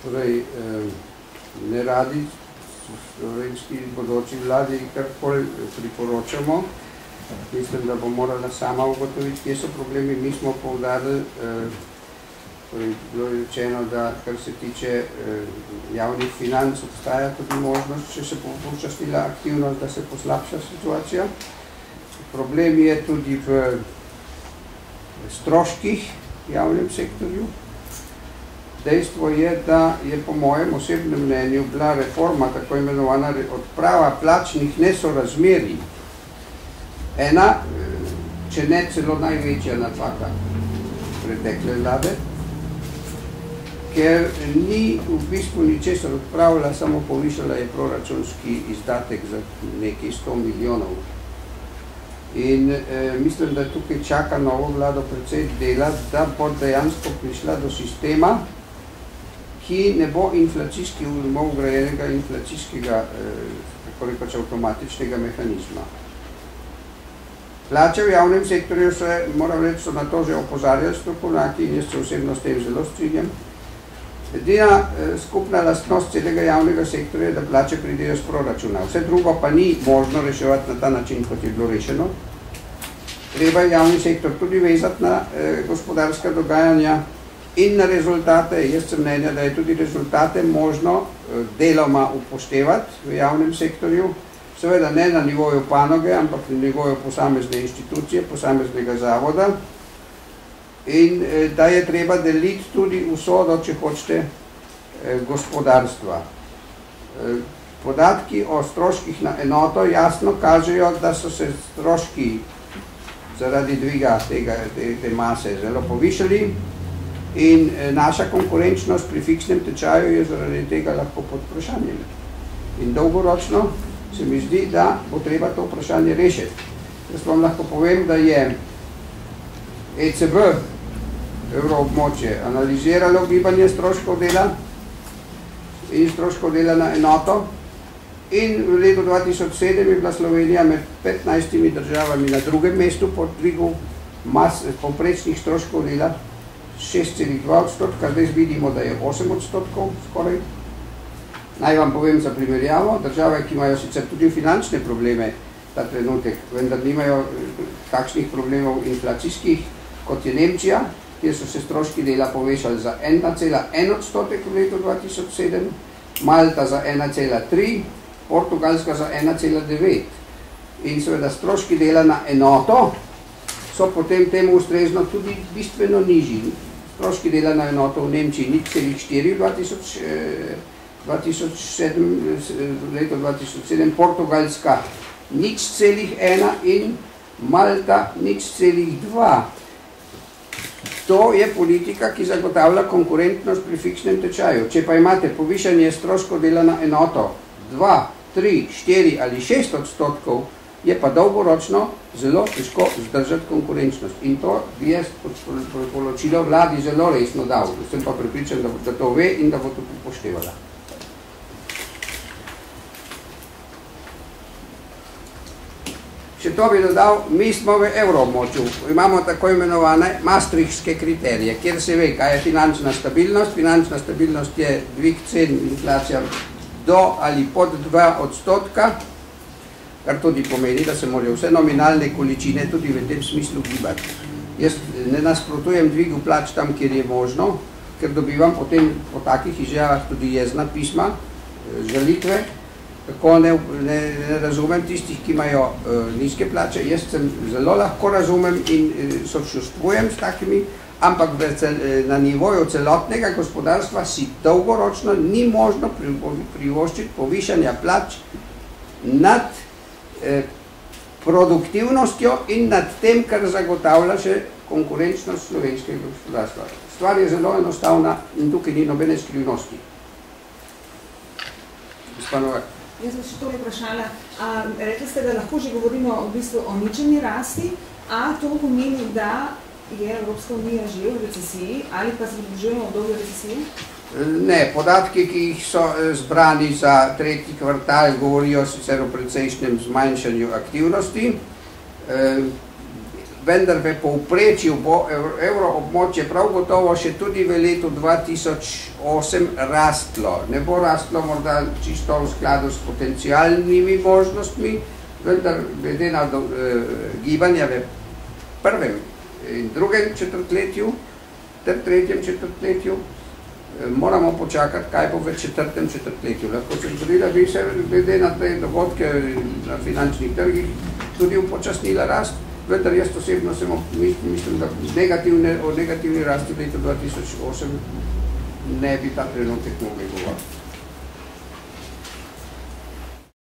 Torej, ne radi slovenski bodoči vladi karkoli priporočamo. Mislim, da bo morala sama ugotoviti, kje so problemi. Mi smo poudarili, bilo je rečeno, da kar se tiče javnih financ, obstaja tudi možnost, če se bo počastila aktivnost, da se poslabša situacija. Problem je tudi v stroških javnem sektorju. Dejstvo je, da je po mojem osebnem mnenju bila reforma, tako imenovana odprava plačnih nesorazmerij, ena, če ne celo največja napaka pretekle vlade, ker ni v bistvu ničesar odpravila, samo povišala je proračunski izdatek za nekaj 100 milijonov. In mislim, da tukaj čaka novo vlado precej dela, da bo dejansko prišla do sistema, ki ne bo inflacijski, ugrajenega inflacijskega, tako rekoč avtomatičnega mehanizma. Plače v javnem sektorju se, moram reči, so na to že opozarjali strokovnjaki in jaz se osebno s tem zelo strinjam. Edina skupna lastnost celega javnega sektorja je, da plače pridejo z proračuna. Vse drugo pa ni možno reševati na ta način, kot je bilo rešeno. Treba je javni sektor tudi vezati na gospodarska dogajanja in na rezultate. Jaz sem mnenja, da je tudi rezultate možno deloma upoštevati v javnem sektorju. Seveda ne na nivoju panoge, ampak na nivoju posamezne inštitucije, posameznega zavoda. In da je treba deliti tudi usodo, če hočete, gospodarstva. Podatki o stroških na enoto jasno kažejo, da so se stroški zaradi dviga te mase zelo povišali in naša konkurenčnost pri fiksnem tečaju je zaradi tega lahko pod vprašanjem. In dolgoročno se mi zdi, da bo treba to vprašanje rešiti. Jaz vam lahko povem, da je ECB, evroobmočje, analiziralo gibanje stroškov dela in stroškov dela na enoto in v letu 2007 je bila Slovenija med 15 državami na drugem mestu po dvigu povprečnih stroškov dela 6,2%, zdaj vidimo, da je 8% skoraj. Naj vam povem za primerjavo, države, ki imajo sicer tudi finančne probleme ta trenutek, vendar nimajo takšnih problemov inflacijskih, kot je Nemčija, kjer so se stroški dela povešali za 1,1% v letu 2007, Malta za 1,3%, Portugalska za 1,9%. In seveda stroški dela na enoto so potem temu ustrezno tudi bistveno nižji. Stroški dela na enoto v Nemčiji 0,4% v letu 2007, Portugalska 0,1% in Malta 0,2%. To je politika, ki zagotavlja konkurentnost pri fiksnem tečaju. Če pa imate povišanje stroškov dela na enoto 2, 3, 4 ali 6%, je pa dolgoročno zelo težko zdržati konkurenčnost. In to bi jaz poročilo vladi zelo resno dal. Sem pa prepričan, da to ve in da bo to upoštevala. Še to bi dodal, mi smo v evroobmočju, imamo tako imenovane maastrichtske kriterije, kjer se ve, kaj je finančna stabilnost. Finančna stabilnost je dvig cen, inflacija do ali pod 2%, kar tudi pomeni, da se morajo vse nominalne količine tudi v tem smislu gibati. Jaz ne nasprotujem dvigu plač tam, kjer je možno, ker dobivam potem po takih izjavah tudi jezna pisma, žalitve. Tako ne razumem tistih, ki imajo nizke plače. Jaz sem zelo lahko razumem in sočustvujem s takimi, ampak na nivoju celotnega gospodarstva si dolgoročno ni možno privoščiti povišanja plač nad produktivnostjo in nad tem, kar zagotavlja še konkurenčnost slovenskega gospodarstva. Stvar je zelo enostavna in tukaj ni nobene skrivnosti. Gospod Jaz sem še to vprašala, rekli ste, da lahko že govorimo v bistvu o ničelni rasti, a to pomeni, da je Evropska unija že v recesiji ali pa se približujemo obdobju recesije? Ne, podatki, ki jih so zbrani za tretji kvartal, govorijo sicer o precejšnjem zmanjšanju aktivnosti. vendar v povprečju bo evroobmočje prav gotovo še tudi v letu 2008 rastlo. Ne bo rastlo morda čisto v skladu s potencialnimi možnostmi, vendar glede na gibanja v prvem in drugem četrtletju ter tretjem četrtletju moramo počakati, kaj bo v četrtem četrtletju. Lahko se zgodi, da bi se glede na te dogodke na finančnih trgih tudi upočasnila rast, vendar jaz osebno mislim, da o negativni rasti v letu 2008 ne bi ta trenutek mogli govoriti.